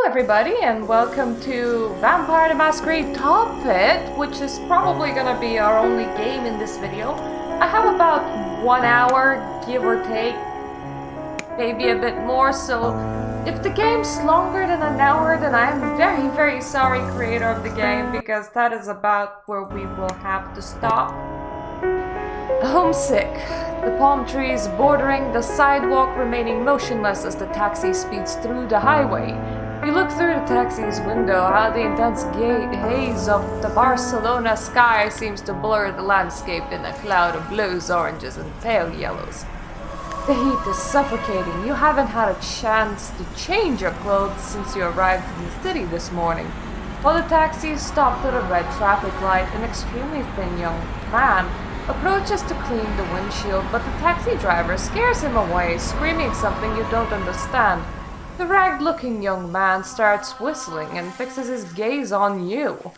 everybody, and welcome to Vampire the Masquerade Tophet, which is probably gonna be our only game in this video. I have about 1 hour, give or take, maybe a bit more, so if the game's longer than an hour, then I am very, very sorry, creator of the game, because that is about where we will have to stop. Homesick. The palm trees bordering the sidewalk remaining motionless as the taxi speeds through the highway. You look through the taxi's window, how the intense haze of the Barcelona sky seems to blur the landscape in a cloud of blues, oranges, and pale yellows. The heat is suffocating. You haven't had a chance to change your clothes since you arrived in the city this morning. While the taxi stopped at a red traffic light, an extremely thin young man approaches to clean the windshield, but the taxi driver scares him away, screaming something you don't understand. The ragged-looking young man starts whistling and fixes his gaze on you.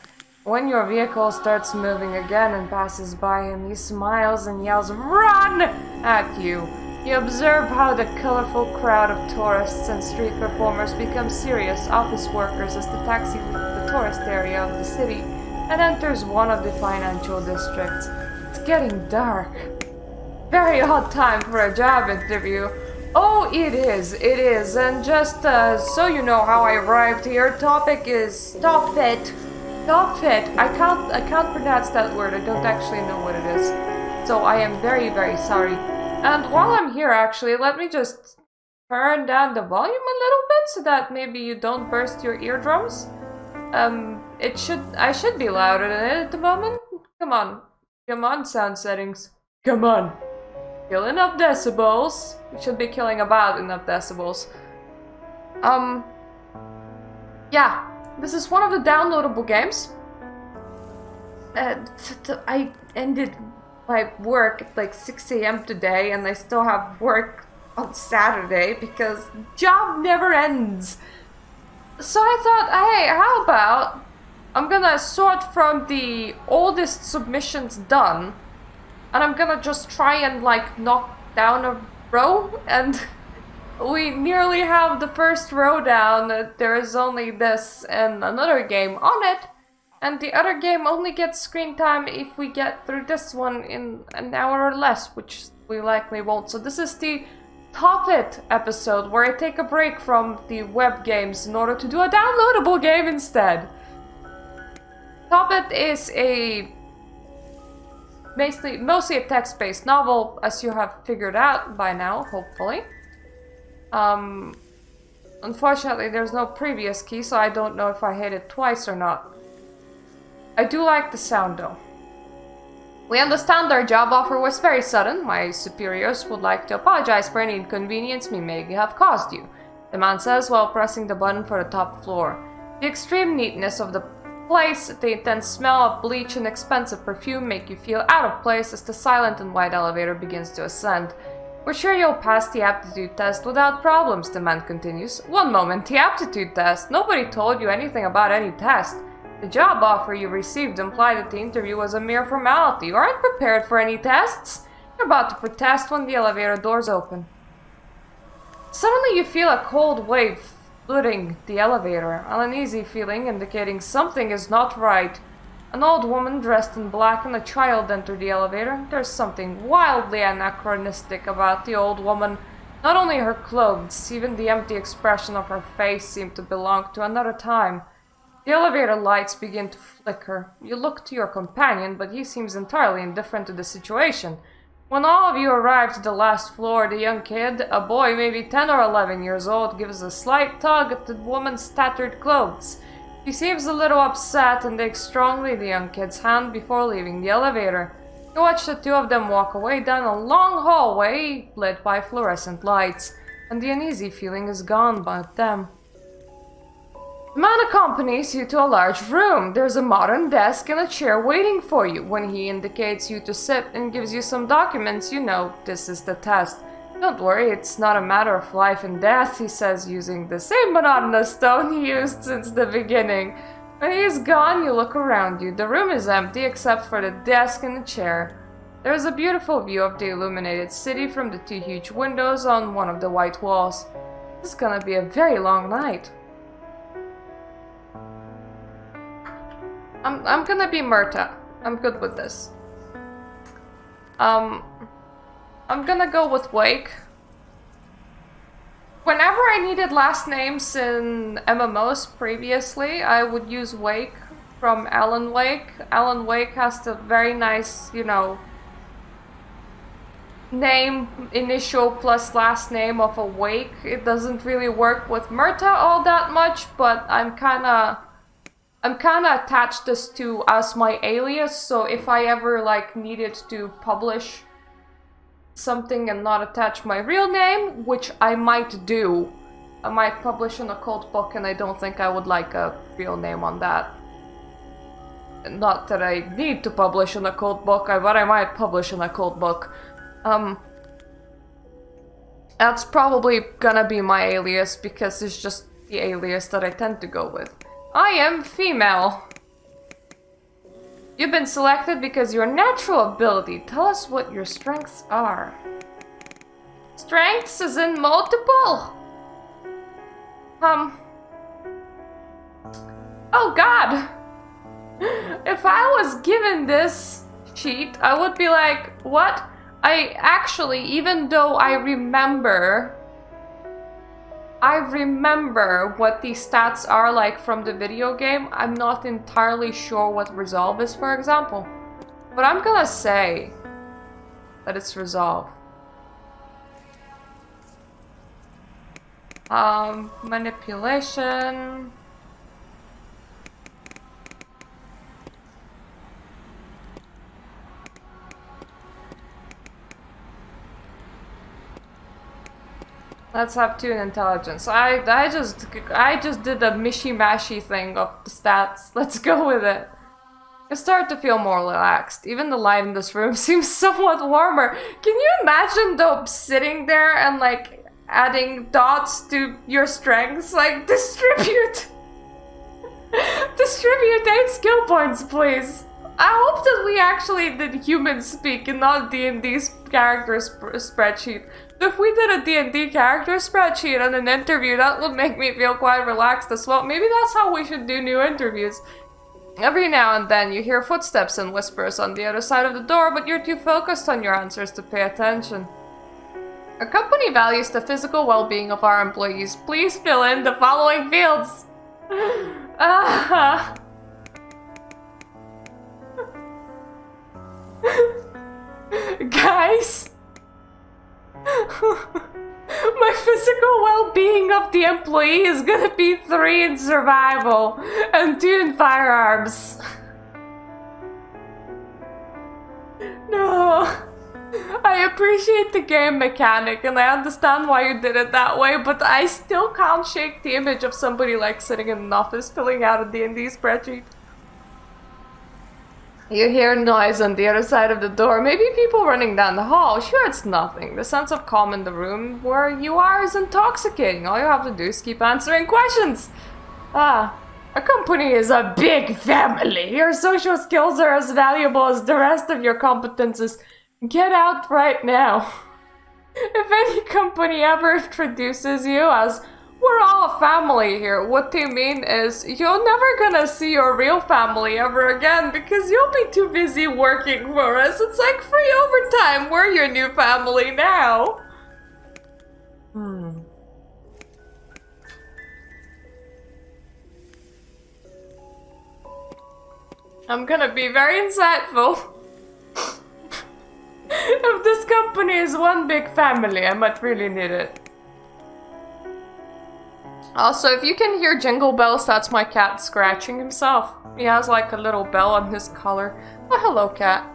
When your vehicle starts moving again and passes by him, he smiles and yells, "Run!" at you. You observe how the colorful crowd of tourists and street performers become serious office workers as the taxi leaves the tourist area of the city and enters one of the financial districts. It's getting dark. Very odd time for a job interview. Oh, it is, and just so you know how I arrived here, topic is Tophet. I can't pronounce that word, I don't actually know what it is. So I am very, very sorry. And while I'm here, actually, let me just turn down the volume a little bit so that maybe you don't burst your eardrums. I should be louder than it at the moment. Come on, sound settings. Come on. Kill enough decibels. We should be killing about enough decibels. Yeah, this is one of the downloadable games. I ended my work at like 6 AM today, and I still have work on Saturday because job never ends. So I thought, hey, how about I'm gonna sort from the oldest submissions done, and I'm gonna just try and like knock down a row, and we nearly have the first row down. There is only this and another game on it, and the other game only gets screen time if we get through this one in an hour or less, which we likely won't. So this is the Tophet episode where I take a break from the web games in order to do a downloadable game instead. Tophet is mostly a text-based novel, as you have figured out by now, hopefully. Unfortunately, there's no previous key, so I don't know if I hit it twice or not. I do like the sound, though. We understand our job offer was very sudden. My superiors would like to apologize for any inconvenience we may have caused you, the man says while pressing the button for the top floor. The extreme neatness of the place, the intense smell of bleach and expensive perfume make you feel out of place as the silent and wide elevator begins to ascend. We're sure you'll pass the aptitude test without problems, the man continues. One moment, the aptitude test? Nobody told you anything about any test. The job offer you received implied that the interview was a mere formality. You aren't prepared for any tests. You're about to protest when the elevator doors open. Suddenly you feel a cold wave flooding the elevator, an uneasy feeling indicating something is not right. An old woman dressed in black and a child enter the elevator. There's something wildly anachronistic about the old woman. Not only her clothes, even the empty expression of her face seem to belong to another time. The elevator lights begin to flicker. You look to your companion, but he seems entirely indifferent to the situation. When all of you arrive to the last floor, the young kid, a boy maybe 10 or 11 years old, gives a slight tug at the woman's tattered clothes. He seems a little upset and takes strongly the young kid's hand before leaving the elevator. You watch the two of them walk away down a long hallway lit by fluorescent lights, and the uneasy feeling is gone by them. The man accompanies you to a large room. There's a modern desk and a chair waiting for you. When he indicates you to sit and gives you some documents, you know this is the test. Don't worry, it's not a matter of life and death, he says, using the same monotonous tone he used since the beginning. When he is gone, you look around you. The room is empty except for the desk and the chair. There is a beautiful view of the illuminated city from the two huge windows on one of the white walls. This is gonna be a very long night. I'm gonna be Murta. I'm good with this. I'm gonna go with Wake. Whenever I needed last names in MMOs previously, I would use Wake from Alan Wake. Alan Wake has the very nice, you know, name, initial plus last name of a Wake. It doesn't really work with Murta all that much, but I'm kinda attached this to as my alias, so if I ever like needed to publish something and not attach my real name, which I might do, I might publish an occult book, and I don't think I would like a real name on that. Not that I need to publish an occult book, but I might publish an occult book. That's probably gonna be my alias, because it's just the alias that I tend to go with. I am female. You've been selected because your natural ability. Tell us what your strengths are. Strengths is in multiple? Oh god! If I was given this sheet, I would be like, what? I actually, even though I remember what the stats are like from the video game, I'm not entirely sure what resolve is, for example. But I'm gonna say that it's resolve. Manipulation. Let's have 2 in intelligence. I just did a mishy-mashy thing of the stats. Let's go with it. I start to feel more relaxed. Even the light in this room seems somewhat warmer. Can you imagine though sitting there and like adding dots to your strengths? Like distribute 8 skill points, please. I hope that we actually did human speak and not D&D's character spreadsheet. If we did a D&D character spreadsheet and an interview, that would make me feel quite relaxed as well. Maybe that's how we should do new interviews. Every now and then you hear footsteps and whispers on the other side of the door, but you're too focused on your answers to pay attention. Our company values the physical well-being of our employees. Please fill in the following fields. Guys, my physical well-being of the employee is gonna be 3 in survival and 2 in firearms. No, I appreciate the game mechanic and I understand why you did it that way, but I still can't shake the image of somebody like sitting in an office filling out a D&D spreadsheet. You hear noise on the other side of the door. Maybe people running down the hall. Sure, it's nothing. The sense of calm in the room where you are is intoxicating. All you have to do is keep answering questions. A company is a big family. Your social skills are as valuable as the rest of your competences. Get out right now. If any company ever introduces you as we're all a family here, what they mean is you're never gonna see your real family ever again because you'll be too busy working for us. It's like free overtime. We're your new family now. I'm gonna be very insightful. If this company is one big family, I might really need it. Also, if you can hear jingle bells, that's my cat scratching himself. He has like a little bell on his collar. Oh, hello, cat.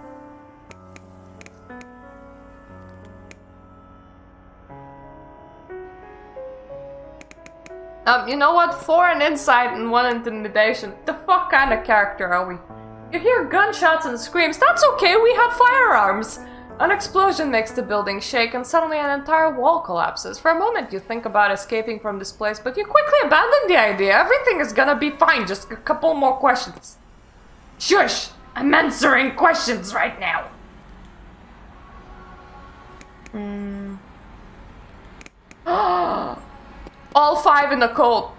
You know what? 4 in insight and 1 intimidation. The fuck kind of character are we? You hear gunshots and screams. That's okay, we have firearms. An explosion makes the building shake and suddenly an entire wall collapses. For a moment you think about escaping from this place, but you quickly abandon the idea. Everything is gonna be fine, just a couple more questions. Shush! I'm answering questions right now. All 5 in the cult.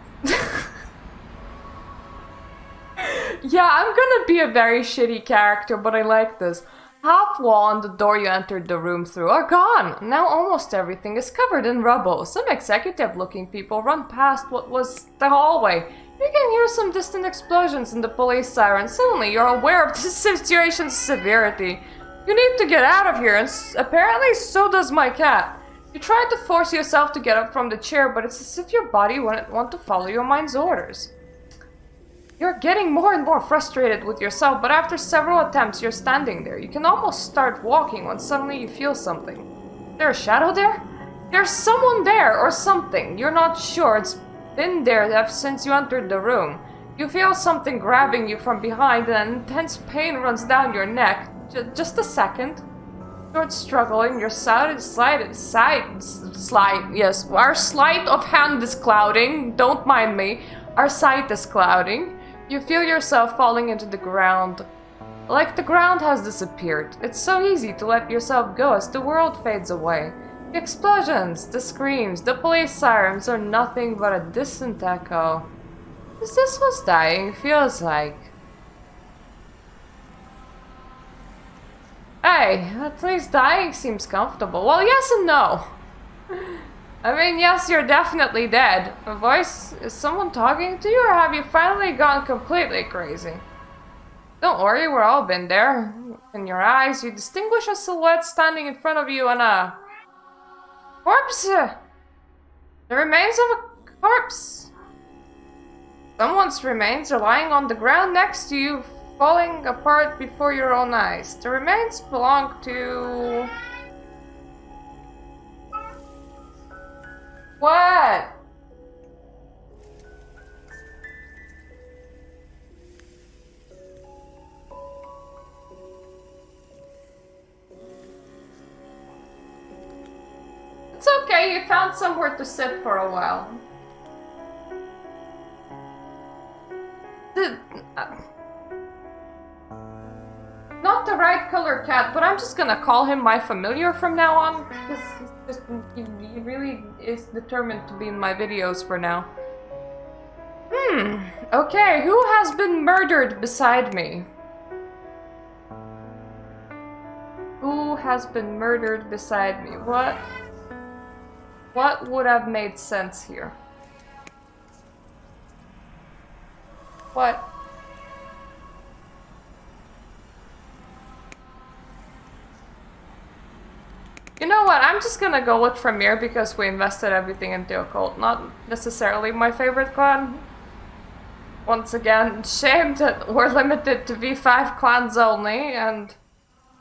Yeah, I'm gonna be a very shitty character, but I like this. Half wall and the door you entered the room through are gone. Now almost everything is covered in rubble. Some executive-looking people run past what was the hallway. You can hear some distant explosions and the police siren. Suddenly, you're aware of the situation's severity. You need to get out of here, and apparently so does my cat. You try to force yourself to get up from the chair, but it's as if your body wouldn't want to follow your mind's orders. You're getting more and more frustrated with yourself, but after several attempts, you're standing there. You can almost start walking when suddenly you feel something. Is there a shadow there? There's someone there, or something. You're not sure. It's been there since you entered the room. You feel something grabbing you from behind, and an intense pain runs down your neck. Just a second. You're struggling. Your our sleight of hand is clouding. Don't mind me. Our sight is clouding. You feel yourself falling into the ground. Like the ground has disappeared. It's so easy to let yourself go as the world fades away. The explosions, the screams, the police sirens are nothing but a distant echo. Is this what dying feels like? Hey, at least dying seems comfortable. Well, yes and no. I mean, yes, you're definitely dead. A voice? Is someone talking to you, or have you finally gone completely crazy? Don't worry, we've all been there. In your eyes, you distinguish a silhouette standing in front of you and a corpse. The remains of a corpse. Someone's remains are lying on the ground next to you, falling apart before your own eyes. The remains belong to... What? It's okay, you found somewhere to sit for a while. Not the right color cat, but I'm just gonna call him my familiar from now on, because he really is determined to be in my videos for now. Okay, who has been murdered beside me? Who has been murdered beside me? What would have made sense here? What? You know what, I'm just gonna go with Premier because we invested everything into Occult. Not necessarily my favorite clan. Once again, shame that we're limited to V5 clans only, and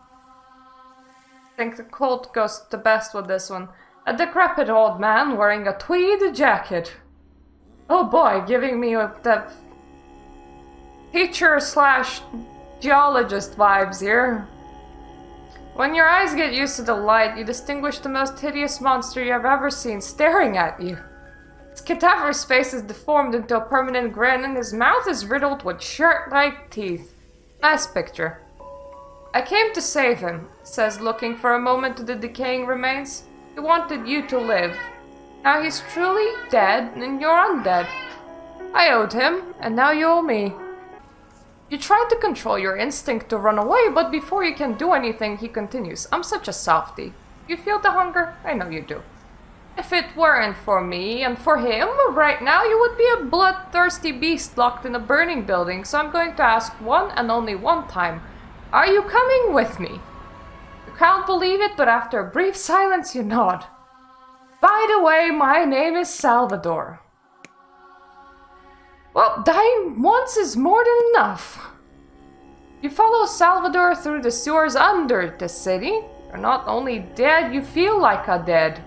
I think the Occult goes the best with this one. A decrepit old man wearing a tweed jacket. Oh boy, giving me the teacher/geologist vibes here. When your eyes get used to the light, you distinguish the most hideous monster you have ever seen staring at you. His cadaverous face is deformed into a permanent grin, and his mouth is riddled with shark-like teeth. Nice picture. I came to save him, says, looking for a moment to the decaying remains. He wanted you to live. Now he's truly dead, and you're undead. I owed him, and now you owe me. You try to control your instinct to run away, but before you can do anything, he continues. I'm such a softie. You feel the hunger? I know you do. If it weren't for me and for him, right now you would be a bloodthirsty beast locked in a burning building, so I'm going to ask one and only one time. Are you coming with me? You can't believe it, but after a brief silence, you nod. By the way, my name is Salvador. Well, dying once is more than enough. You follow Salvador through the sewers under the city. You're not only dead, you feel like a dead.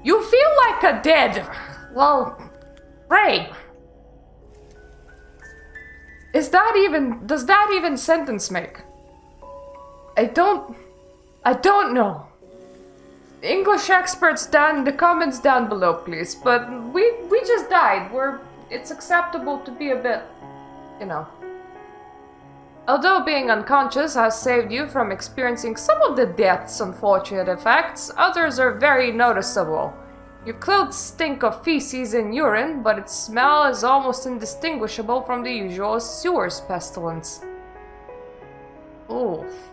You feel like a dead! Well, great. Does that even sentence make? I don't know. English experts down in the comments down below, please. But we just died. It's acceptable to be a bit, you know. Although being unconscious has saved you from experiencing some of the death's unfortunate effects, others are very noticeable. Your clothes stink of feces and urine, but its smell is almost indistinguishable from the usual sewers pestilence. Oof.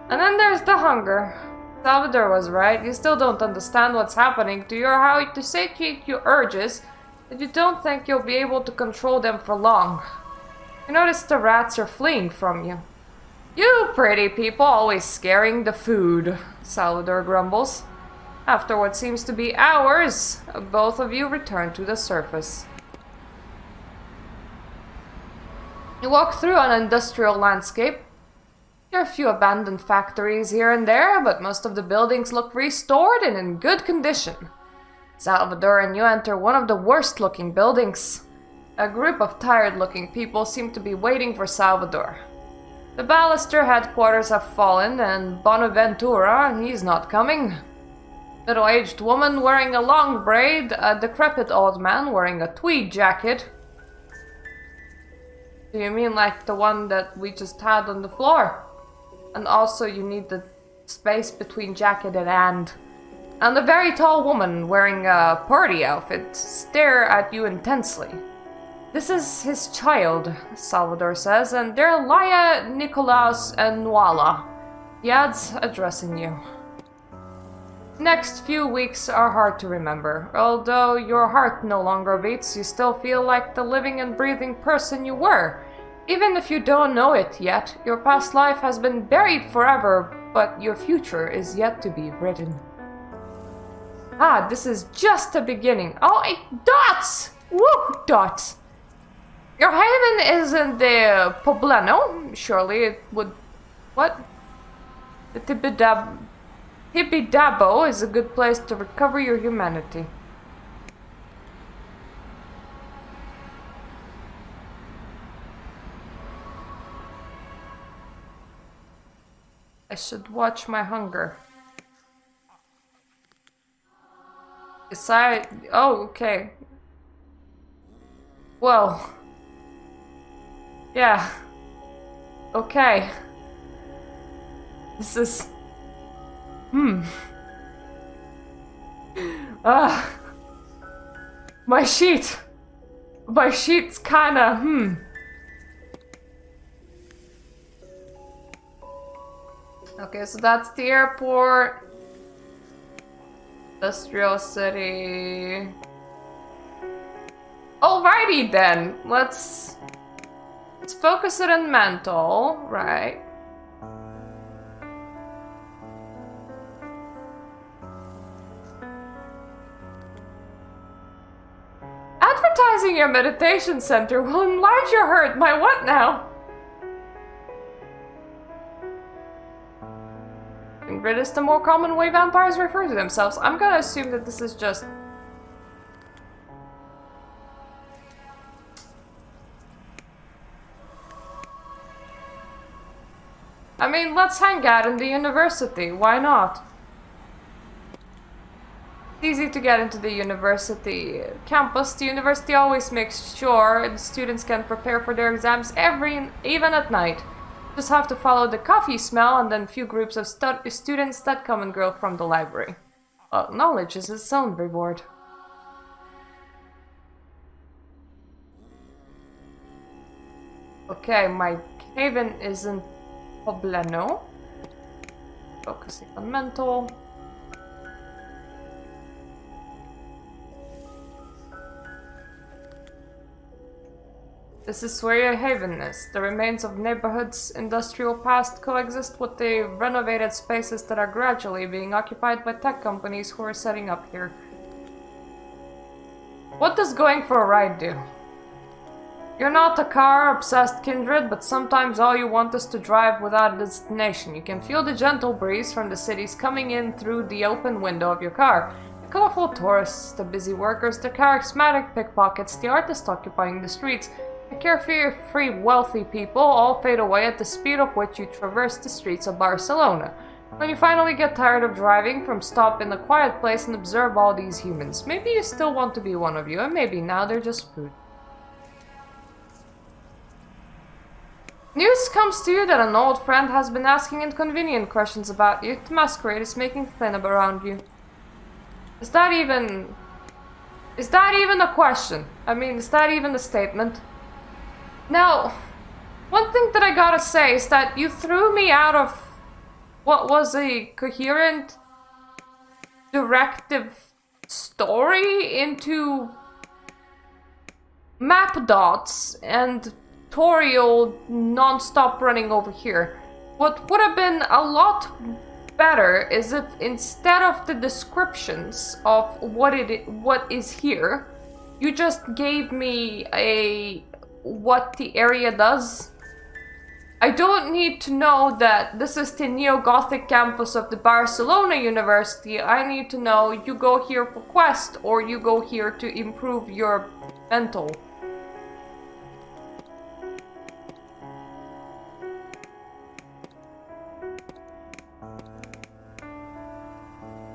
And then there's the hunger. Salvador was right. You still don't understand what's happening to you or how to satiate your urges, and you don't think you'll be able to control them for long. You notice the rats are fleeing from you. You pretty people always scaring the food, Salvador grumbles. After what seems to be hours, both of you return to the surface. You walk through an industrial landscape. There are a few abandoned factories here and there, but most of the buildings look restored and in good condition. Salvador and you enter one of the worst-looking buildings. A group of tired-looking people seem to be waiting for Salvador. The Ballister headquarters have fallen, and Bonaventura, he's not coming. Middle-aged woman wearing a long braid, a decrepit old man wearing a tweed jacket. Do you mean like the one that we just had on the floor? And also you need the space between jacket and. And a very tall woman wearing a party outfit stare at you intensely. This is his child, Salvador says, and they're Laya, Nicolaus, and Nuala. He adds, addressing you. Next few weeks are hard to remember. Although your heart no longer beats, you still feel like the living and breathing person you were. Even if you don't know it yet, your past life has been buried forever, but your future is yet to be written. Ah, this is just the beginning. Oh, dots! Woo, dots! Your haven is in the Poblano. Surely it would... What? The Tibidabo is a good place to recover your humanity. I should watch my hunger. Oh, okay. Well. Yeah. Okay. This is... My sheet. My sheet's kinda, Okay, so that's the airport. Industrial city. Alrighty then. Let's focus it on mental, right? Advertising your meditation center will enlarge your hurt. My what now? Ingrid is the more common way vampires refer to themselves. I'm gonna assume that this is just... I mean, let's hang out in the university. Why not? It's easy to get into the university campus. The university always makes sure the students can prepare for their exams even at night. Just have to follow the coffee smell and then few groups of students that come and go from the library. Well, knowledge is its own reward. Okay, my haven isn't Poblano. Focusing on mental. This is where your haven is. The remains of neighborhoods' industrial past coexist with the renovated spaces that are gradually being occupied by tech companies who are setting up here. What does going for a ride do? You're not a car-obsessed kindred, but sometimes all you want is to drive without a destination. You can feel the gentle breeze from the cities coming in through the open window of your car. The colorful tourists, the busy workers, the charismatic pickpockets, the artists occupying the streets, the carefree, wealthy people all fade away at the speed of which you traverse the streets of Barcelona. When you finally get tired of driving, stop in a quiet place and observe all these humans. Maybe you still want to be one of you, and maybe now they're just food. News comes to you that an old friend has been asking inconvenient questions about you. The masquerade is making thin around you. Is that even a question? I mean, is that even a statement? Now, one thing that I gotta say is that you threw me out of what was a coherent directive story into map dots and tutorial non-stop running over here. What would have been a lot better is if instead of the descriptions of what is here, you just gave me what the area does. I don't need to know that this is the neo-Gothic campus of the Barcelona University. I need to know you go here for quest or you go here to improve your mental.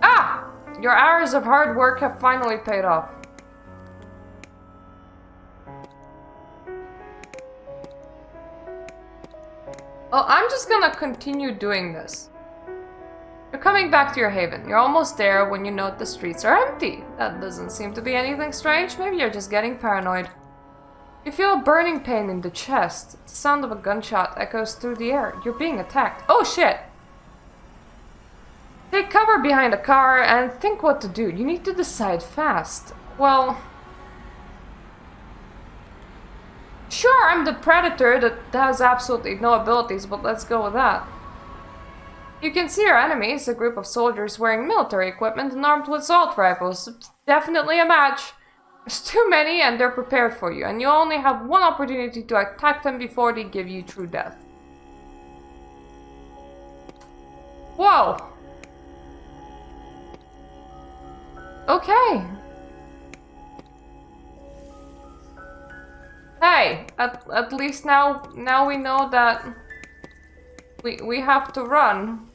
Ah! Your hours of hard work have finally paid off. Well, I'm just gonna continue doing this. You're coming back to your haven. You're almost there when you note the streets are empty. That doesn't seem to be anything strange. Maybe you're just getting paranoid. You feel a burning pain in the chest. The sound of a gunshot echoes through the air. You're being attacked. Oh shit! Take cover behind a car and think what to do. You need to decide fast. Well... Sure, I'm the predator that has absolutely no abilities, but let's go with that. You can see your enemies, a group of soldiers wearing military equipment and armed with assault rifles. It's definitely a match. There's too many and they're prepared for you, and you only have one opportunity to attack them before they give you true death. Whoa! Okay. Hey, at least now we know that we have to run.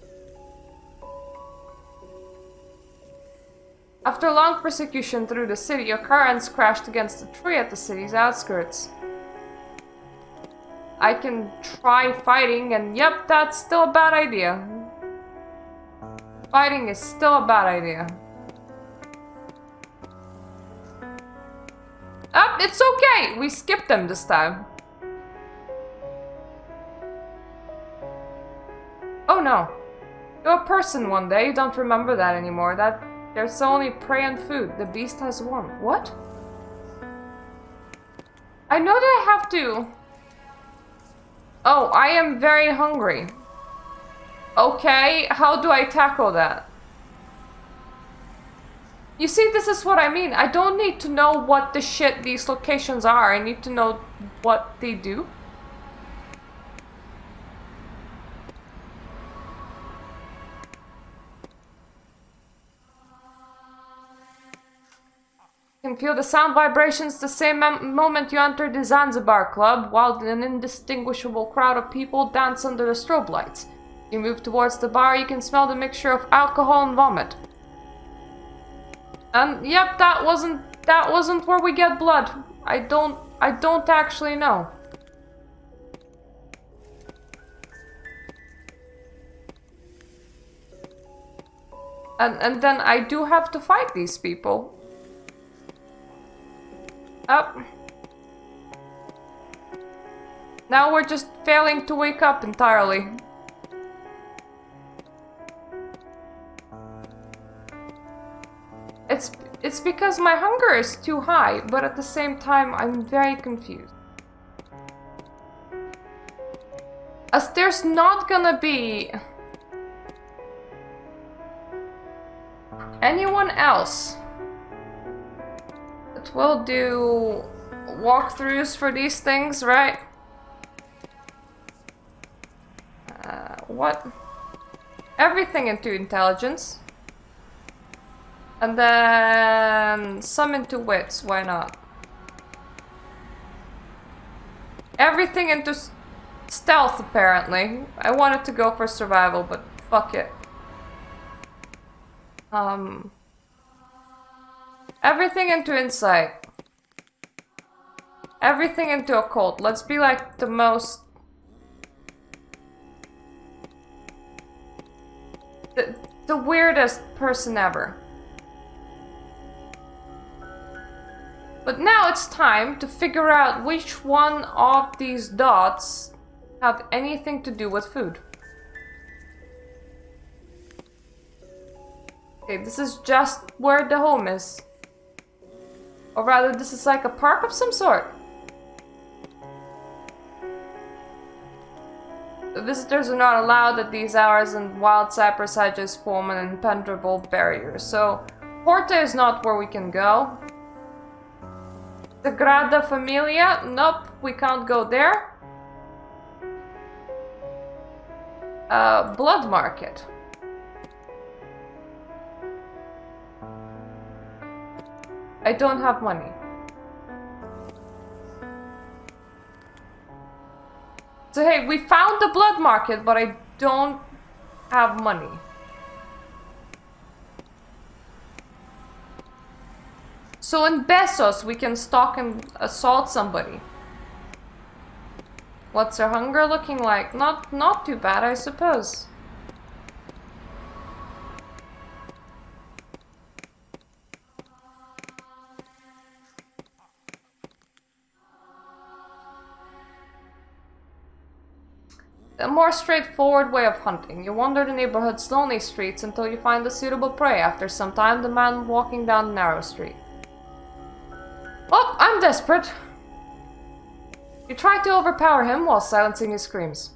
After long persecution through the city, your car ends crashed against a tree at the city's outskirts. I can try fighting, and yep, that's still a bad idea. Fighting is still a bad idea. Oh, it's okay! We skipped them this time. Oh no. You're a person one day, you don't remember that anymore. There's only prey and food. The beast has won. What? I know that I have to... Oh, I am very hungry. Okay, how do I tackle that? You see, this is what I mean. I don't need to know what the shit these locations are. I need to know what they do. You can feel the sound vibrations the same moment you enter the Zanzibar Club, while an indistinguishable crowd of people dance under the strobe lights. You move towards the bar, you can smell the mixture of alcohol and vomit. And yep, that wasn't where we get blood. I don't actually know. And then I do have to fight these people. Up. Now we're just failing to wake up entirely. It's because my hunger is too high, but at the same time I'm very confused. As there's not gonna be anyone else that will do walkthroughs for these things, right? What? Everything into intelligence. And then some into wits, why not? Everything into stealth, apparently. I wanted to go for survival, but fuck it. Everything into insight. Everything into occult. Let's be like the most... the weirdest person ever. But now it's time to figure out which one of these dots have anything to do with food. Okay, this is just where the home is. Or rather, this is like a park of some sort. The visitors are not allowed at these hours, and wild cypress hedges form an impenetrable barrier. So, Porta is not where we can go. Sagrada Familia? Nope, we can't go there. Blood Market. I don't have money. So hey, we found the blood market, but I don't have money. So in pesos, we can stalk and assault somebody. What's her hunger looking like? Not too bad, I suppose. A more straightforward way of hunting. You wander the neighborhood's lonely streets until you find a suitable prey. After some time, the man walking down the narrow street. Oh, I'm desperate. You try to overpower him while silencing his screams.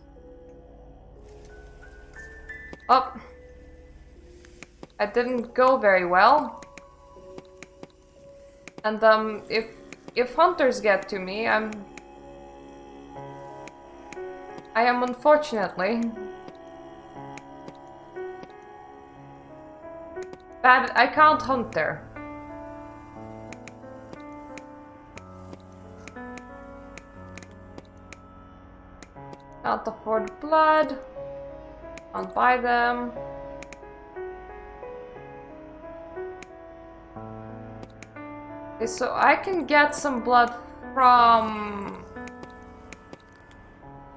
Oh. I didn't go very well. And if hunters get to me, I am unfortunately bad. I can't hunt there. Can't afford blood. Can't buy them. Okay, so I can get some blood from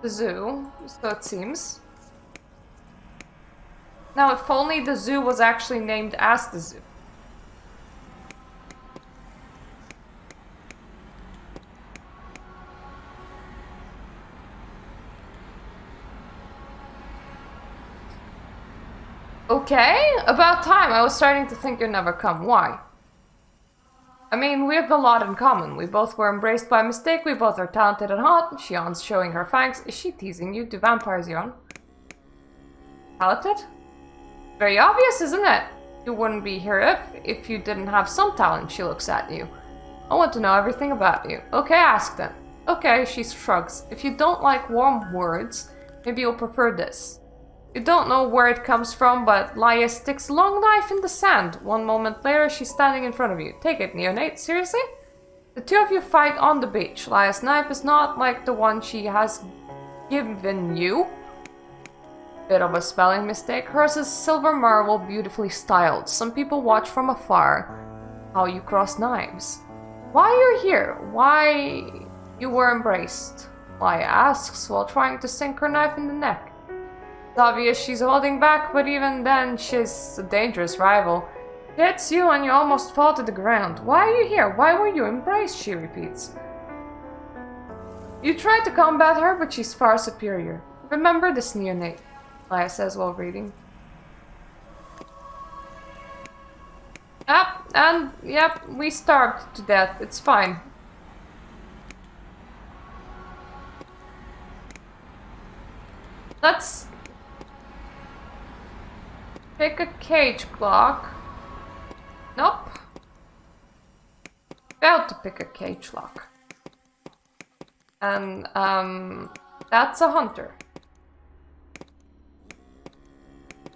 the zoo, so it seems. Now, if only the zoo was actually named as the zoo. Okay, about time. I was starting to think you'd never come. Why? I mean, we have a lot in common. We both were embraced by mistake. We both are talented and hot. She yawns, showing her fangs. Is she teasing you? Do vampires yawn? Talented? Very obvious, isn't it? You wouldn't be here if you didn't have some talent. She looks at you. I want to know everything about you. Okay, ask then. Okay, she shrugs. If you don't like warm words, maybe you'll prefer this. You don't know where it comes from, but Laia sticks a long knife in the sand. One moment later, she's standing in front of you. Take it, neonate. Seriously? The two of you fight on the beach. Laia's knife is not like the one she has given you. Bit of a spelling mistake. Hers is silver marble, beautifully styled. Some people watch from afar how you cross knives. Why you're here? Why you were embraced? Laia asks while trying to sink her knife in the neck. It's obvious she's holding back, but even then, she's a dangerous rival. Hits you and you almost fall to the ground. Why are you here? Why were you embraced? She repeats. You tried to combat her, but she's far superior. Remember this, neonate, Laia says while reading. Yep, we starved to death. It's fine. Let's pick a cage lock. Nope. Failed to pick a cage lock. And, that's a hunter.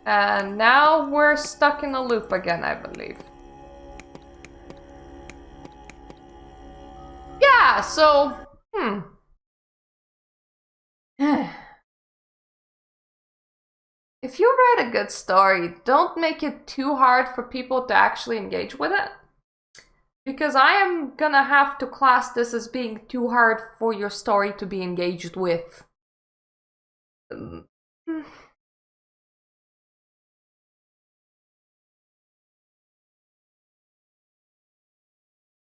And now we're stuck in a loop again, I believe. Yeah, so, If you write a good story, don't make it too hard for people to actually engage with it. Because I am gonna have to class this as being too hard for your story to be engaged with.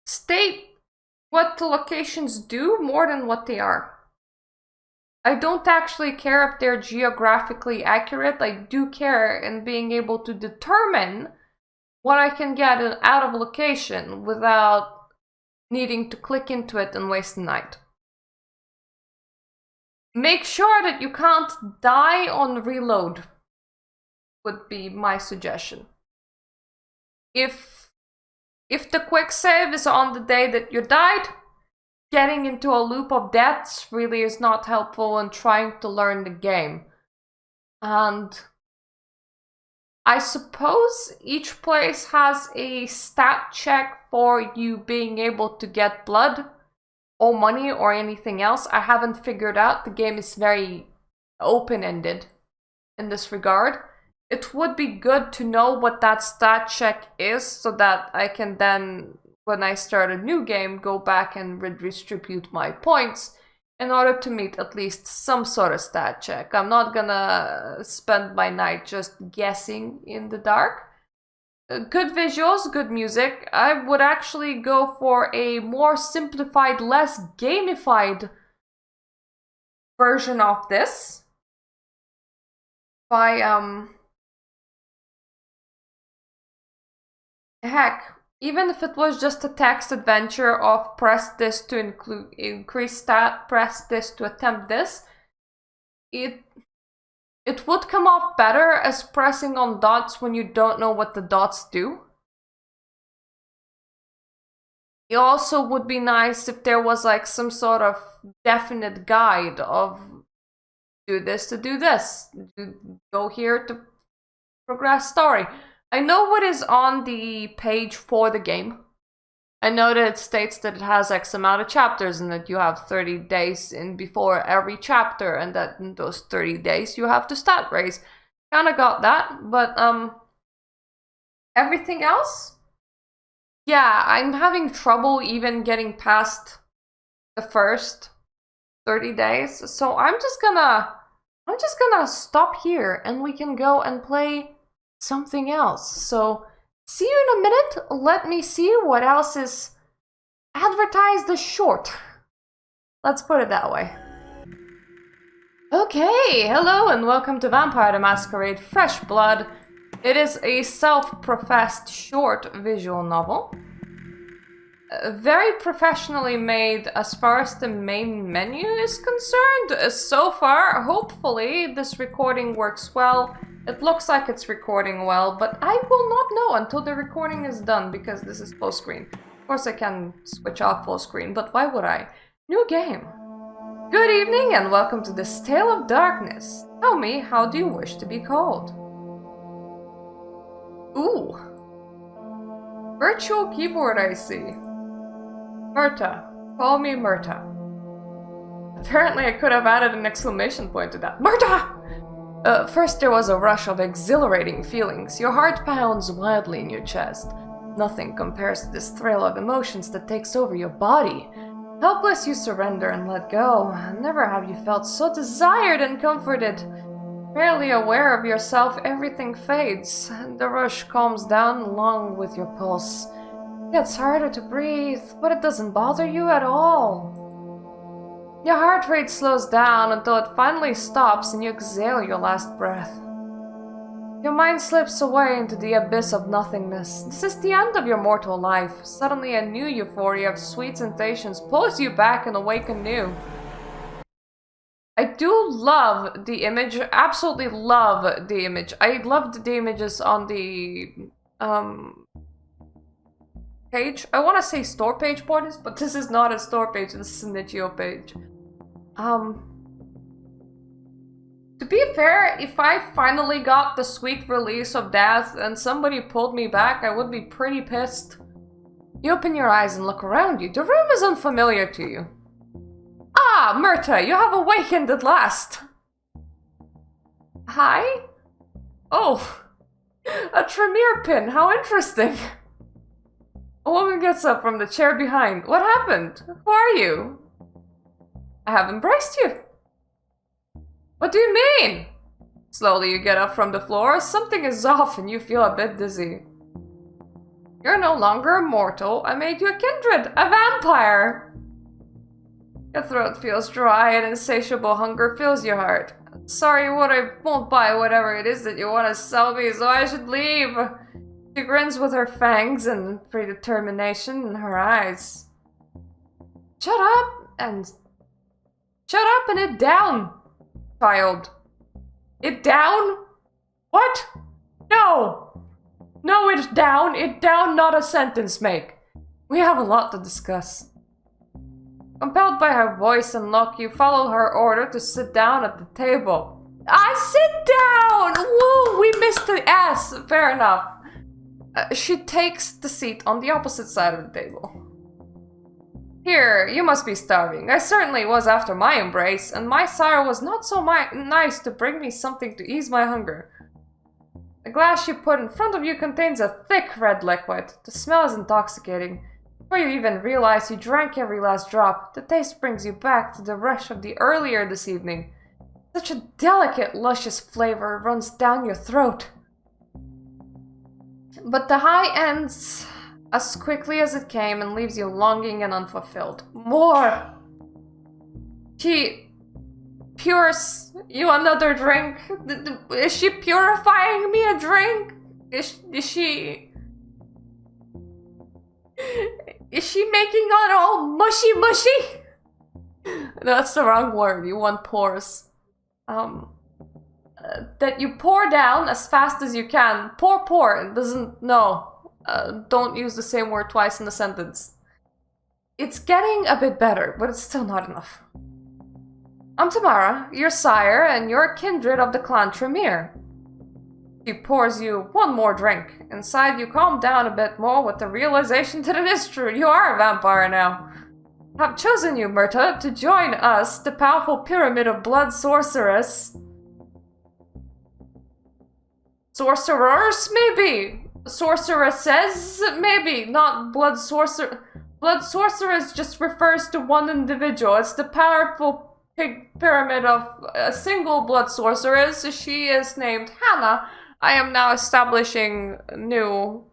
State what the locations do more than what they are. I don't actually care if they're geographically accurate. I do care in being able to determine what I can get out of location without needing to click into it and waste the night. Make sure that you can't die on reload would be my suggestion. If the quick save is on the day that you died, getting into a loop of deaths really is not helpful in trying to learn the game. And I suppose each place has a stat check for you being able to get blood or money or anything else. I haven't figured out. The game is very open-ended in this regard. It would be good to know what that stat check is so that I can then, when I start a new game, go back and redistribute my points in order to meet at least some sort of stat check. I'm not gonna spend my night just guessing in the dark. Good visuals, good music. I would actually go for a more simplified, less gamified version of this. Heck, even if it was just a text adventure of press this to increase stat, press this to attempt this, it would come off better as pressing on dots when you don't know what the dots do. It also would be nice if there was like some sort of definite guide of do this to do this, go here to progress story. I know what is on the page for the game. I know that it states that it has X amount of chapters and that you have 30 days in before every chapter, and that in those 30 days you have to stat raise. Kinda got that, but everything else? Yeah, I'm having trouble even getting past the first 30 days, so I'm just gonna stop here and we can go and play something else. So see you in a minute. Let me see what else is advertised as short. Let's put it that way. Okay, hello and welcome to Vampire the Masquerade Fresh Blood. It is a self-professed short visual novel. Very professionally made as far as the main menu is concerned. So far, hopefully this recording works well. It looks like it's recording well, but I will not know until the recording is done because this is full screen. Of course I can switch off full screen, but why would I? New game. Good evening and welcome to this tale of darkness. Tell me, how do you wish to be called? Ooh. Virtual keyboard, I see. Myrta. Call me Myrta. Apparently I could have added an exclamation point to that. Myrta! First there was a rush of exhilarating feelings. Your heart pounds wildly in your chest. Nothing compares to this thrill of emotions that takes over your body. Helpless you surrender and let go. Never have you felt so desired and comforted. Barely aware of yourself, everything fades, and the rush calms down along with your pulse. It gets harder to breathe, but it doesn't bother you at all. Your heart rate slows down until it finally stops and you exhale your last breath. Your mind slips away into the abyss of nothingness. This is the end of your mortal life. Suddenly a new euphoria of sweet sensations pulls you back and awake anew. I do love the image, absolutely love the image. I loved the images on the page. I want to say store page for this, but this is not a store page, this is an itch.io page. To be fair, if I finally got the sweet release of death and somebody pulled me back, I would be pretty pissed. You open your eyes and look around you. The room is unfamiliar to you. Ah, Myrta, you have awakened at last. Hi? Oh, a Tremere pin, how interesting. A woman gets up from the chair behind. What happened? Who are you? I have embraced you. What do you mean? Slowly you get up from the floor. Something is off and you feel a bit dizzy. You're no longer a mortal. I made you a kindred, a vampire. Your throat feels dry and insatiable hunger fills your heart. Sorry, what I won't buy whatever it is that you want to sell me, so I should leave. She grins with her fangs and predetermination in her eyes. Shut up and it down, child. It down? What? No! No, it down, not a sentence make. We have a lot to discuss. Compelled by her voice and look, you follow her order to sit down at the table. Sit down! Woo, we missed the S. Fair enough. She takes the seat on the opposite side of the table. Here, you must be starving. I certainly was after my embrace, and my sire was not so nice to bring me something to ease my hunger. The glass she put in front of you contains a thick red liquid. The smell is intoxicating. Before you even realize you drank every last drop, the taste brings you back to the rush of the earlier this evening. Such a delicate, luscious flavor runs down your throat. But the high ends as quickly as it came and leaves you longing and unfulfilled. More! She pours you another drink. Is she purifying me a drink? Is she making it all mushy? That's the wrong word. You want pours. That you pour down as fast as you can. Pour. It doesn't, no. Don't use the same word twice in a sentence. It's getting a bit better, but it's still not enough. I'm Tamara, your sire, and you're kindred of the clan Tremere. She pours you one more drink. Inside, you calm down a bit more with the realization that it is true. You are a vampire now. I've chosen you, Myrta, to join us, the powerful pyramid of blood sorceress. Sorcerers, maybe. Sorceresses, maybe. Not blood sorcerer. Blood sorceress just refers to one individual. It's the powerful pyramid of a single blood sorceress. She is named Hannah. I am now establishing a new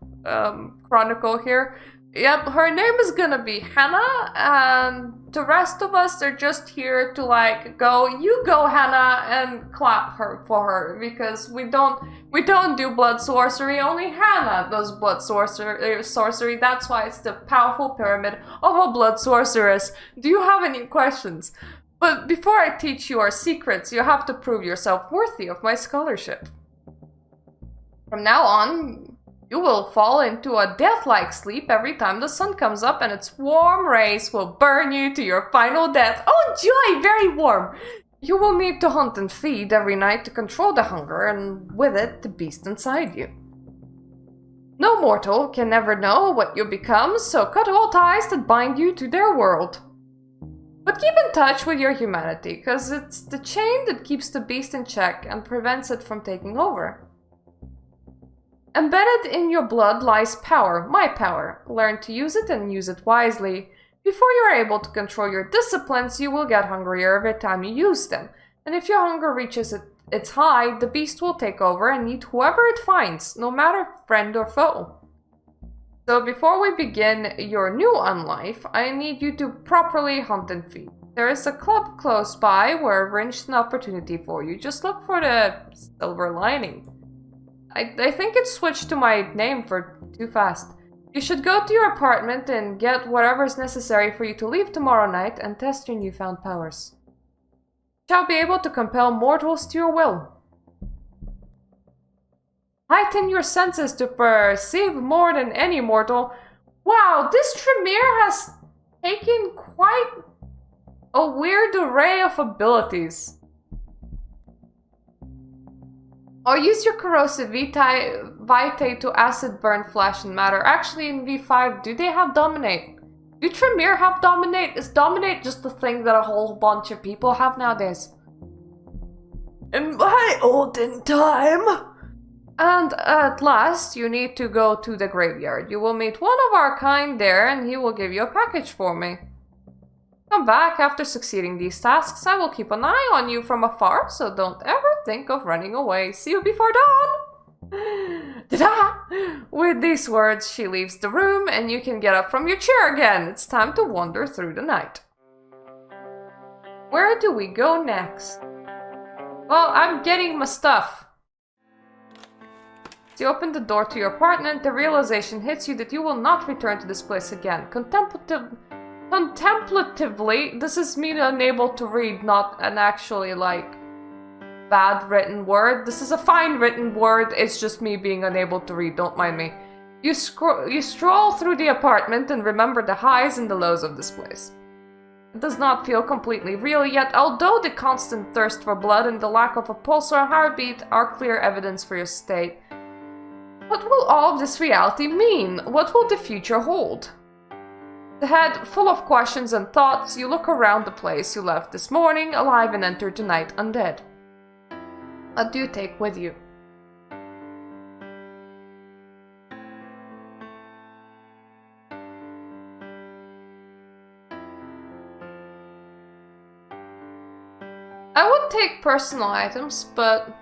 chronicle here. Yep, her name is gonna be Hannah, and the rest of us are just here to go, you go Hannah, and clap for her, because we don't do blood sorcery, only Hannah does blood sorcery. That's why it's the powerful pyramid of a blood sorceress. Do you have any questions? But before I teach you our secrets, you have to prove yourself worthy of my scholarship. From now on, you will fall into a death-like sleep every time the sun comes up, and its warm rays will burn you to your final death. Oh joy, very warm! You will need to hunt and feed every night to control the hunger, and with it, the beast inside you. No mortal can ever know what you become, so cut all ties that bind you to their world. But keep in touch with your humanity, because it's the chain that keeps the beast in check and prevents it from taking over. Embedded in your blood lies power, my power. Learn to use it and use it wisely. Before you are able to control your disciplines, you will get hungrier every time you use them. And if your hunger reaches its high, the beast will take over and eat whoever it finds, no matter friend or foe. So before we begin your new unlife, I need you to properly hunt and feed. There is a club close by where I've arranged an opportunity for you. Just look for the silver lining. I think it switched to my name for too fast. You should go to your apartment and get whatever is necessary for you to leave tomorrow night and test your newfound powers. You shall be able to compel mortals to your will. Heighten your senses to perceive more than any mortal. Wow, this Tremere has taken quite a weird array of abilities. Or use your corrosive vitae to acid burn flesh and matter. Actually, in V5, do they have dominate? Do Tremere have dominate? Is dominate just the thing that a whole bunch of people have nowadays? In my olden time. And at last, you need to go to the graveyard. You will meet one of our kind there, and he will give you a package for me. Come back after succeeding these tasks. I will keep an eye on you from afar, so don't ever think of running away. See you before dawn! Ta-da! With these words, she leaves the room and you can get up from your chair again. It's time to wander through the night. Where do we go next? Well, I'm getting my stuff. As you open the door to your apartment, the realization hits you that you will not return to this place again. Contemplatively, this is me unable to read, not an actually, like, bad written word. This is a fine written word, it's just me being unable to read, don't mind me. You stroll through the apartment and remember the highs and the lows of this place. It does not feel completely real yet, although the constant thirst for blood and the lack of a pulse or a heartbeat are clear evidence for your state. What will all of this reality mean? What will the future hold? The head full of questions and thoughts, you look around the place you left this morning, alive and entered tonight undead. What do you take with you? I would take personal items, but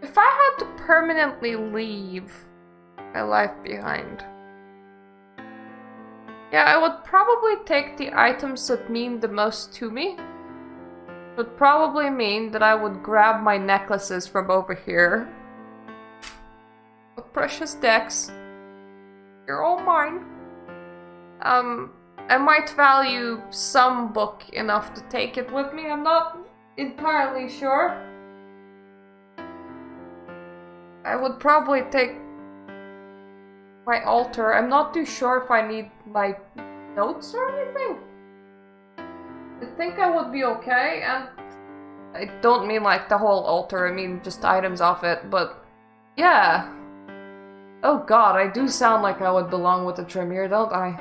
if I had to permanently leave my life behind, yeah, I would probably take the items that mean the most to me. Would probably mean that I would grab my necklaces from over here. The precious decks. You're all mine. I might value some book enough to take it with me. I'm not entirely sure. I would probably take my altar. I'm not too sure if I need my notes or anything. I think I would be okay, and I don't mean like the whole altar, I mean just items off it, but yeah. Oh god, I do sound like I would belong with the Tremere, don't I?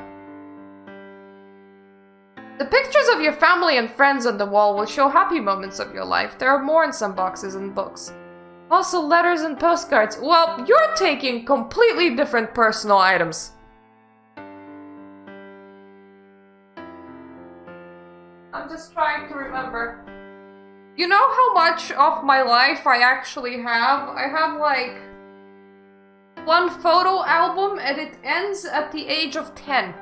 The pictures of your family and friends on the wall will show happy moments of your life. There are more in some boxes and books. Also letters and postcards. Well, you're taking completely different personal items. I'm just trying to remember. You know how much of my life I actually have? I have like one photo album and it ends at the age of 10.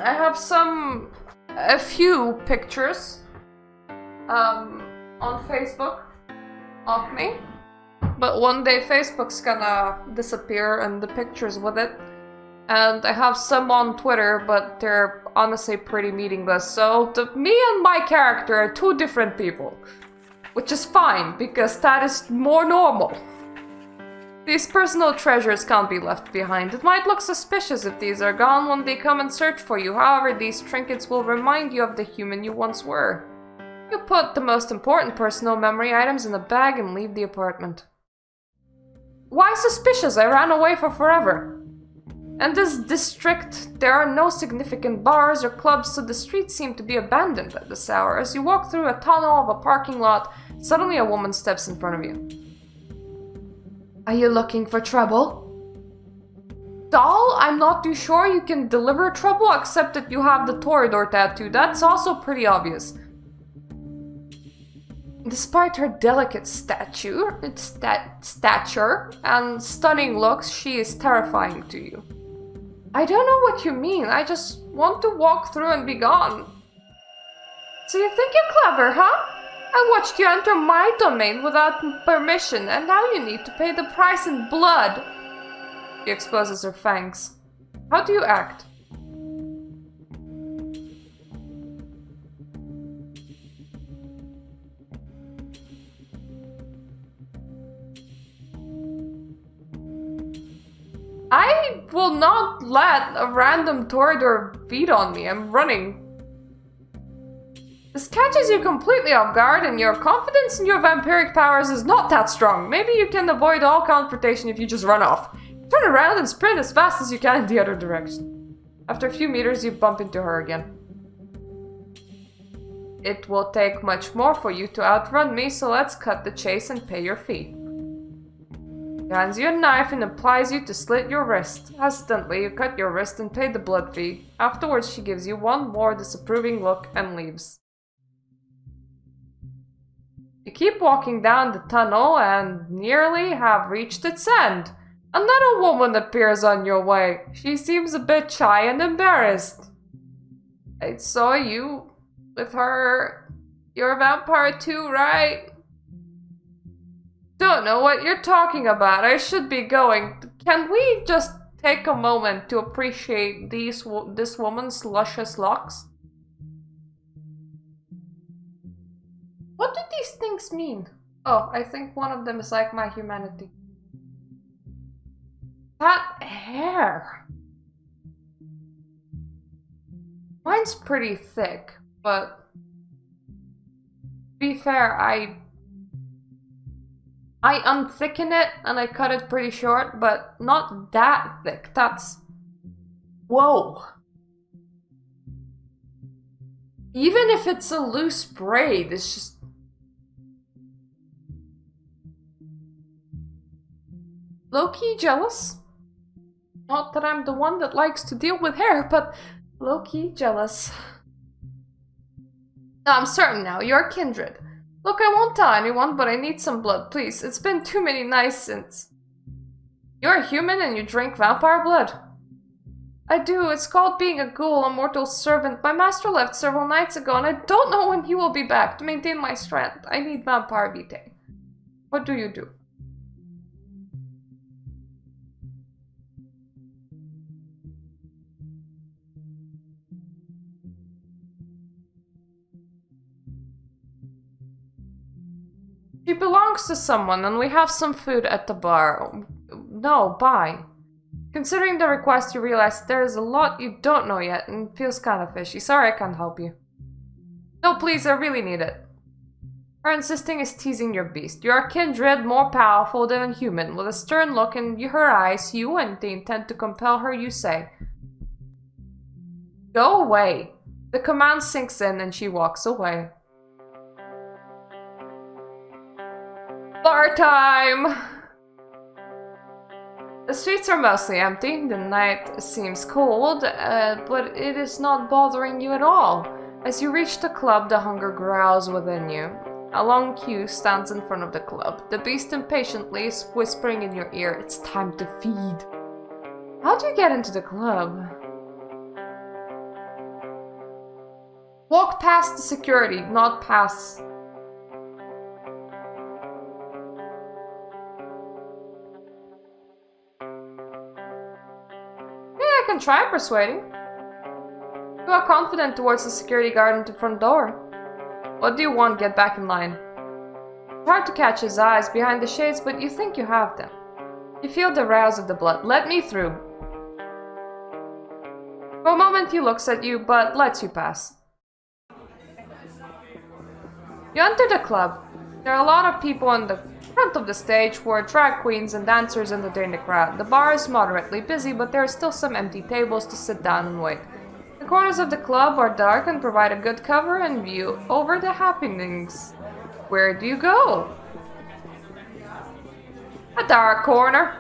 I have a few pictures on Facebook of me, but one day Facebook's gonna disappear and the pictures with it. And I have some on Twitter, but they're honestly pretty meaningless. So me and my character are two different people. Which is fine, because that is more normal. These personal treasures can't be left behind. It might look suspicious if these are gone when they come and search for you. However, these trinkets will remind you of the human you once were. You put the most important personal memory items in a bag and leave the apartment. Why suspicious? I ran away for forever. In this district, there are no significant bars or clubs, so the streets seem to be abandoned at this hour. As you walk through a tunnel of a parking lot, suddenly a woman steps in front of you. Are you looking for trouble? Doll, I'm not too sure you can deliver trouble, except that you have the Toreador tattoo. That's also pretty obvious. Despite her delicate stature and stunning looks, she is terrifying to you. I don't know what you mean. I just want to walk through and be gone. So you think you're clever, huh? I watched you enter my domain without permission, and now you need to pay the price in blood. She exposes her fangs. How do you act? I will not let a random Toreador feed on me. I'm running. This catches you completely off guard, and your confidence in your vampiric powers is not that strong. Maybe you can avoid all confrontation if you just run off. Turn around and sprint as fast as you can in the other direction. After a few meters, you bump into her again. It will take much more for you to outrun me, so let's cut the chase and pay your fee. He hands you a knife and implies you to slit your wrist. Hesitantly, you cut your wrist and pay the blood fee. Afterwards, she gives you one more disapproving look and leaves. You keep walking down the tunnel and nearly have reached its end. Another woman appears on your way. She seems a bit shy and embarrassed. I saw you with her. You're a vampire too, right? Don't know what you're talking about. I should be going. Can we just take a moment to appreciate this woman's luscious locks? What do these things mean? Oh, I think one of them is like my humanity. That hair. Mine's pretty thick, but to be fair, I unthicken it and I cut it pretty short, but not that thick. That's... Whoa. Even if it's a loose braid, it's just... Low-key jealous. Not that I'm the one that likes to deal with hair, but low-key jealous. No, I'm certain now, you're kindred. Look, I won't tell anyone, but I need some blood, please. It's been too many nights since... You're a human and you drink vampire blood. I do. It's called being a ghoul, a mortal servant. My master left several nights ago, and I don't know when he will be back. To maintain my strength, I need vampire VtM. What do you do? She belongs to someone, and we have some food at the bar. No, bye. Considering the request, you realize there is a lot you don't know yet, and it feels kind of fishy. Sorry, I can't help you. No, please, I really need it. Her insisting is teasing your beast. You are kindred, more powerful than a human. With a stern look in her eyes, you and the intent to compel her, you say, "Go away." The command sinks in, and she walks away. Bar time! The streets are mostly empty, the night seems cold, but it is not bothering you at all. As you reach the club, the hunger growls within you. A long queue stands in front of the club. The beast impatiently is whispering in your ear, "It's time to feed." How do you get into the club? Walk past the security, not past... I can try persuading. You are confident towards the security guard at the front door. What do you want? Get back in line. It's hard to catch his eyes behind the shades, but you think you have them. You feel the rouse of the blood. Let me through. For a moment he looks at you, but lets you pass. You enter the club. There are a lot of people in the front of the stage who are drag queens and dancers in the crowd. The bar is moderately busy, but there are still some empty tables to sit down and wait. The corners of the club are dark and provide a good cover and view over the happenings. Where do you go? A dark corner.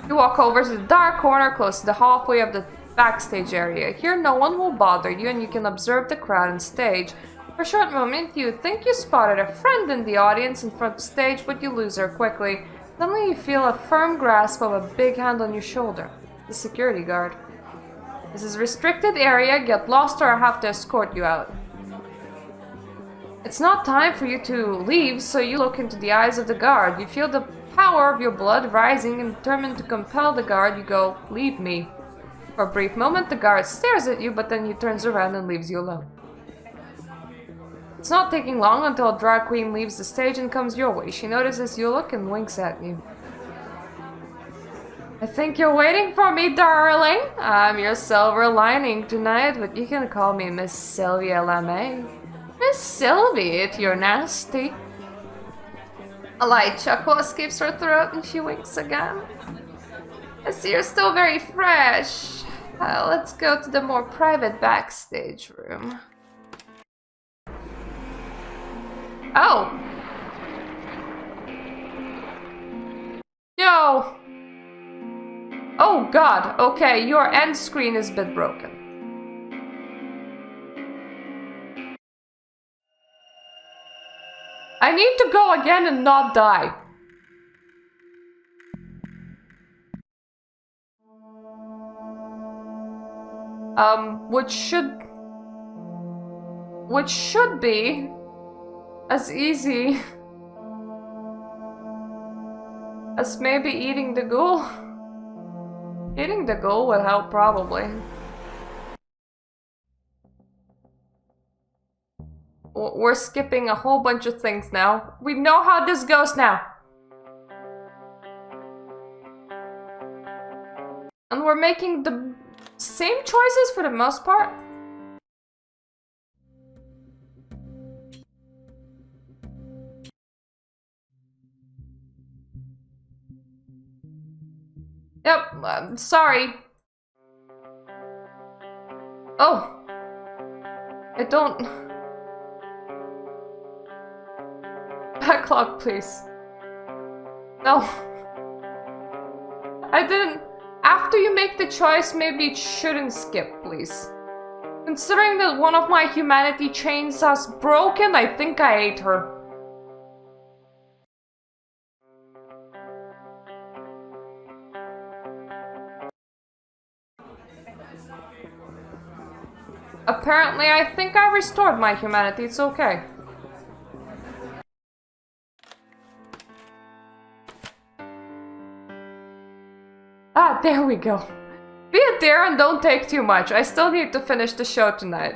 You walk over to the dark corner close to the halfway of the backstage area. Here no one will bother you and you can observe the crowd on stage. For a short moment, you think you spotted a friend in the audience in front of the stage, but you lose her quickly. Suddenly, you feel a firm grasp of a big hand on your shoulder. The security guard. This is a restricted area. Get lost or I have to escort you out. It's not time for you to leave, so you look into the eyes of the guard. You feel the power of your blood rising and determined to compel the guard, you go, "Leave me." For a brief moment, the guard stares at you, but then he turns around and leaves you alone. It's not taking long until a drag queen leaves the stage and comes your way. She notices you look and winks at you. I think you're waiting for me, darling. I'm your silver lining tonight, but you can call me Miss Sylvia Lamay. Miss Sylvie, if you're nasty. A light chuckle escapes her throat and she winks again. I see you're still very fresh. Let's go to the more private backstage room. Oh! You no! Oh god, okay, your end screen has been broken. I need to go again and not die. Which should be as easy as maybe eating the ghoul. Eating the ghoul would help, probably. We're skipping a whole bunch of things now. We know how this goes now. And we're making the same choices for the most part. Yep, sorry. Oh. I don't... Backlog, please. No. I didn't... After you make the choice, maybe it shouldn't skip, please. Considering that one of my humanity chains has broken, I think I ate her. Apparently, I think I restored my humanity. It's okay. Ah, there we go. Be a dear and don't take too much. I still need to finish the show tonight.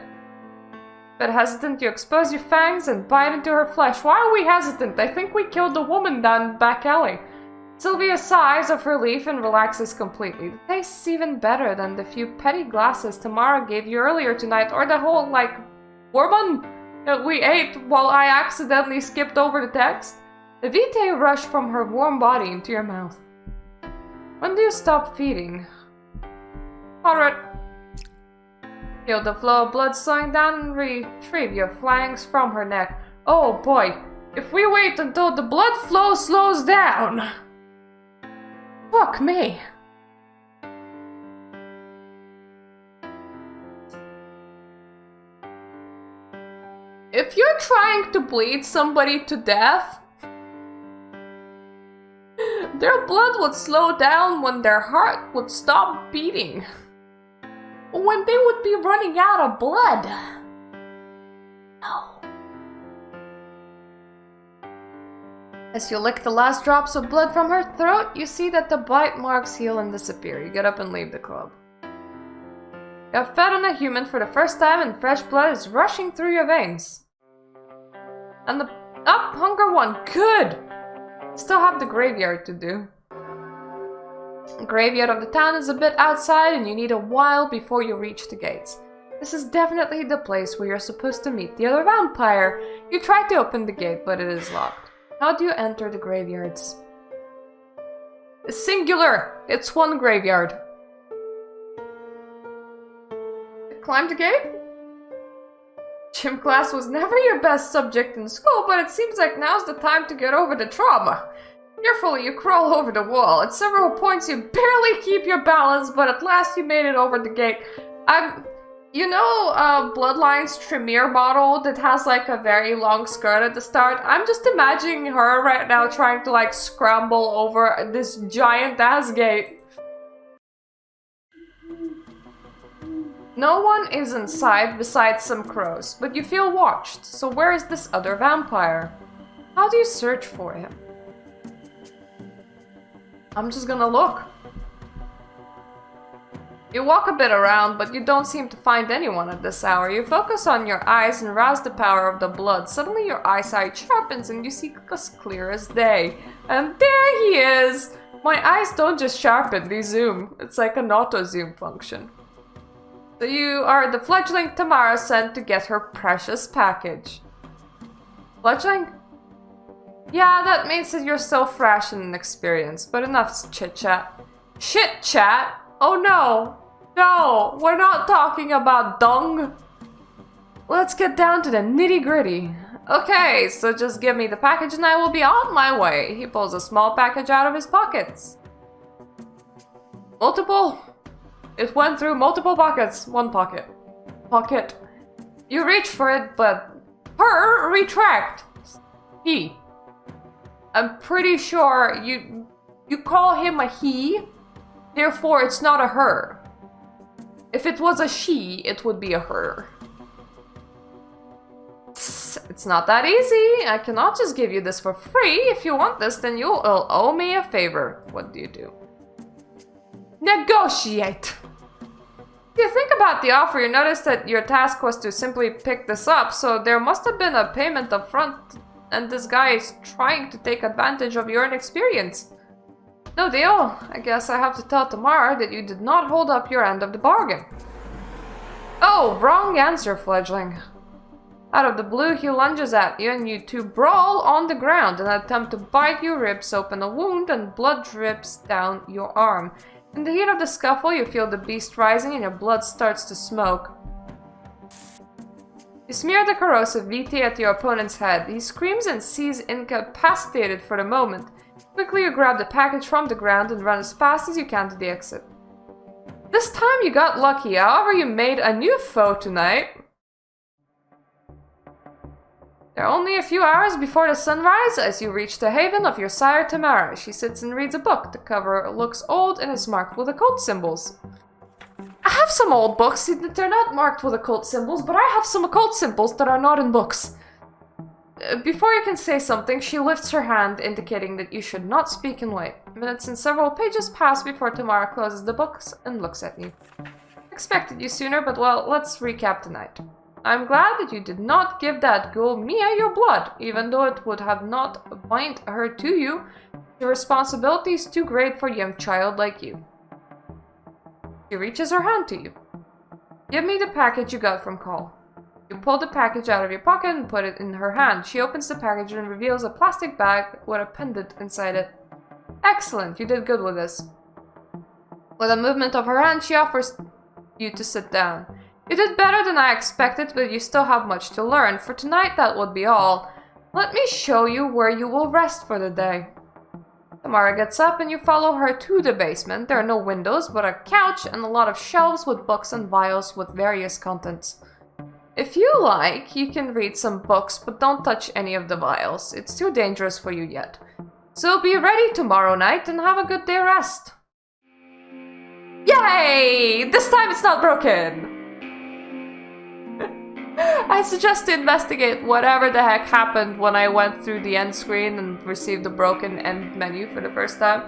But hesitant, you expose your fangs and bite into her flesh. Why are we hesitant? I think we killed the woman down back alley. Sylvia sighs of relief and relaxes completely. The tastes even better than the few petty glasses Tamara gave you earlier tonight, or the whole, like, bourbon that we ate while I accidentally skipped over the text. The vitae rushed from her warm body into your mouth. When do you stop feeding? Alright. Feel the flow of blood slowing down and retrieve your flanks from her neck. Oh boy, if we wait until the blood flow slows down... Fuck me. If you're trying to bleed somebody to death, their blood would slow down when their heart would stop beating. When they would be running out of blood. No. As you lick the last drops of blood from her throat, you see that the bite marks heal and disappear. You get up and leave the club. You have fed on a human for the first time and fresh blood is rushing through your veins. And the... Up, hunger one. Good! Still have the graveyard to do. The graveyard of the town is a bit outside and you need a while before you reach the gates. This is definitely the place where you're supposed to meet the other vampire. You try to open the gate, but it is locked. How do you enter the graveyards? Singular! It's one graveyard. Climb the gate? Gym class was never your best subject in school, but it seems like now's the time to get over the trauma. Carefully, you crawl over the wall. At several points, you barely keep your balance, but at last you made it over the gate. You know, Bloodline's Tremere model that has like a very long skirt at the start? I'm just imagining her right now trying to like scramble over this giant ass gate. No one is inside besides some crows, but you feel watched. So where is this other vampire? How do you search for him? I'm just gonna look. You walk a bit around, but you don't seem to find anyone at this hour. You focus on your eyes and rouse the power of the blood. Suddenly your eyesight sharpens and you see as clear as day. And there he is! My eyes don't just sharpen, they zoom. It's like an auto-zoom function. So you are the fledgling Tamara sent to get her precious package. Fledgling? Yeah, that means that you're still fresh and inexperienced, but enough chit-chat. Chit-chat? Oh no! No! We're not talking about dung! Let's get down to the nitty-gritty. Okay, so just give me the package and I will be on my way. He pulls a small package out of his pockets. Multiple? It went through multiple pockets. One pocket. Pocket. You reach for it, but her retract. He. I'm pretty sure you call him a he, therefore it's not a her. If it was a she, it would be a her. It's not that easy. I cannot just give you this for free. If you want this, then you'll owe me a favor. What do? Negotiate! If you think about the offer, you notice that your task was to simply pick this up, so there must have been a payment up front, and this guy is trying to take advantage of your inexperience. No deal. I guess I have to tell Tamara that you did not hold up your end of the bargain. Oh, wrong answer, fledgling. Out of the blue, he lunges at you, and you two brawl on the ground and attempt to bite your ribs open a wound, and blood drips down your arm. In the heat of the scuffle, you feel the beast rising and your blood starts to smoke. You smear the corrosive VT at your opponent's head. He screams and sees incapacitated for the moment. Quickly, you grab the package from the ground and run as fast as you can to the exit. This time you got lucky, however you made a new foe tonight. There are only a few hours before the sunrise as you reach the haven of your sire Tamara. She sits and reads a book. The cover looks old and is marked with occult symbols. I have some old books. They're not marked with occult symbols, but I have some occult symbols that are not in books. Before you can say something, she lifts her hand, indicating that you should not speak and wait. Minutes and several pages pass before Tamara closes the books and looks at you. Expected you sooner, but well, let's recap tonight. I'm glad that you did not give that girl Mia your blood, even though it would have not bind her to you. The responsibility is too great for a young child like you. She reaches her hand to you. Give me the package you got from Call. You pull the package out of your pocket and put it in her hand. She opens the package and reveals a plastic bag with a pendant inside it. Excellent, you did good with this. With a movement of her hand, she offers you to sit down. You did better than I expected, but you still have much to learn. For tonight, that would be all. Let me show you where you will rest for the day. Tamara gets up and you follow her to the basement. There are no windows, but a couch and a lot of shelves with books and vials with various contents. If you like, you can read some books, but don't touch any of the vials. It's too dangerous for you yet. So be ready tomorrow night and have a good day rest. Yay! This time it's not broken! I suggest to investigate whatever the heck happened when I went through the end screen and received the broken end menu for the first time.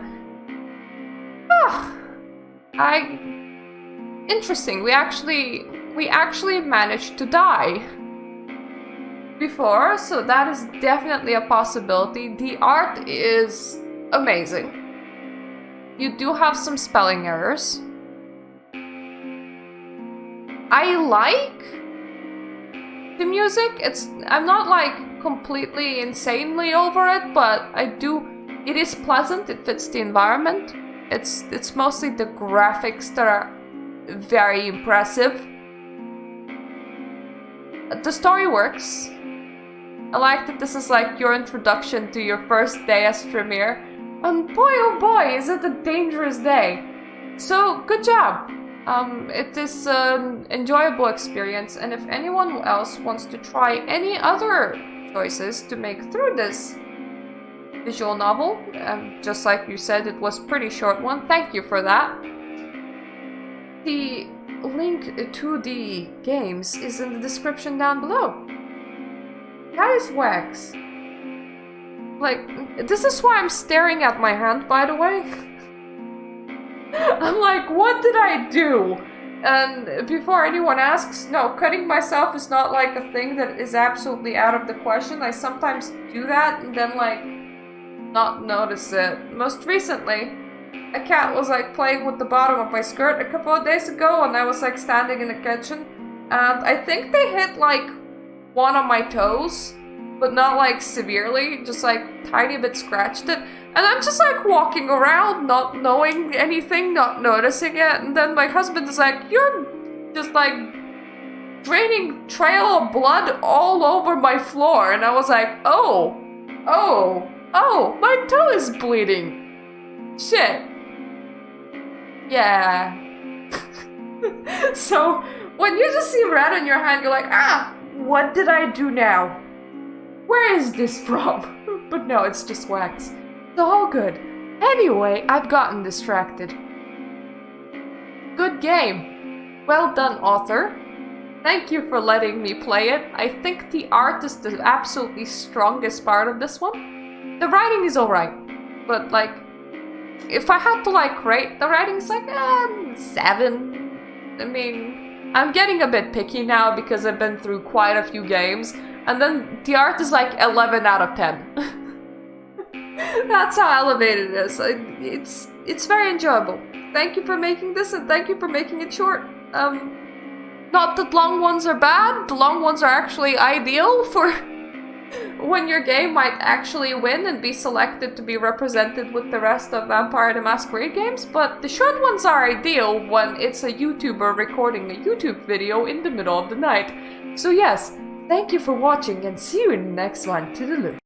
Interesting, we actually managed to die before, so that is definitely a possibility. The art is amazing. You do have some spelling errors. I like the music. I'm not like completely insanely over it, but it is pleasant. It fits the environment. It's mostly the graphics that are very impressive. The story works. I like that this is like your introduction to your first day as Tremere. And boy oh boy, is it a dangerous day. So, good job. It is an enjoyable experience, and if anyone else wants to try any other choices to make through this visual novel, just like you said, it was a pretty short one, thank you for that. The link to the games is in the description down below. That is wax. Like, this is why I'm staring at my hand, by the way. I'm like, what did I do? And before anyone asks, no, cutting myself is not like a thing that is absolutely out of the question. I sometimes do that and then like not notice it. Most recently, a cat was like playing with the bottom of my skirt a couple of days ago, and I was like standing in the kitchen, and I think they hit like one of my toes, but not like severely, just like tiny bit scratched it. And I'm just like walking around, not knowing anything, not noticing it. And then my husband is like, you're just like draining trail of blood all over my floor, and I was like, oh, my toe is bleeding. Shit. Yeah. So, when you just see red on your hand, you're like, what did I do now? Where is this from? But no, it's just wax. It's all good. Anyway, I've gotten distracted. Good game. Well done, author. Thank you for letting me play it. I think the art is the absolutely strongest part of this one. The writing is alright, but like, if I had to like rate the writing, it's like 7. I mean, I'm getting a bit picky now because I've been through quite a few games, and then the art is like 11 out of 10. That's how elevated it is. It's very enjoyable. Thank you for making this, and thank you for making it short. Not that long ones are bad. The long ones are actually ideal for when your game might actually win and be selected to be represented with the rest of Vampire the Masquerade games, but the short ones are ideal when it's a YouTuber recording a YouTube video in the middle of the night. So yes, thank you for watching and see you in the next one. Toodaloo.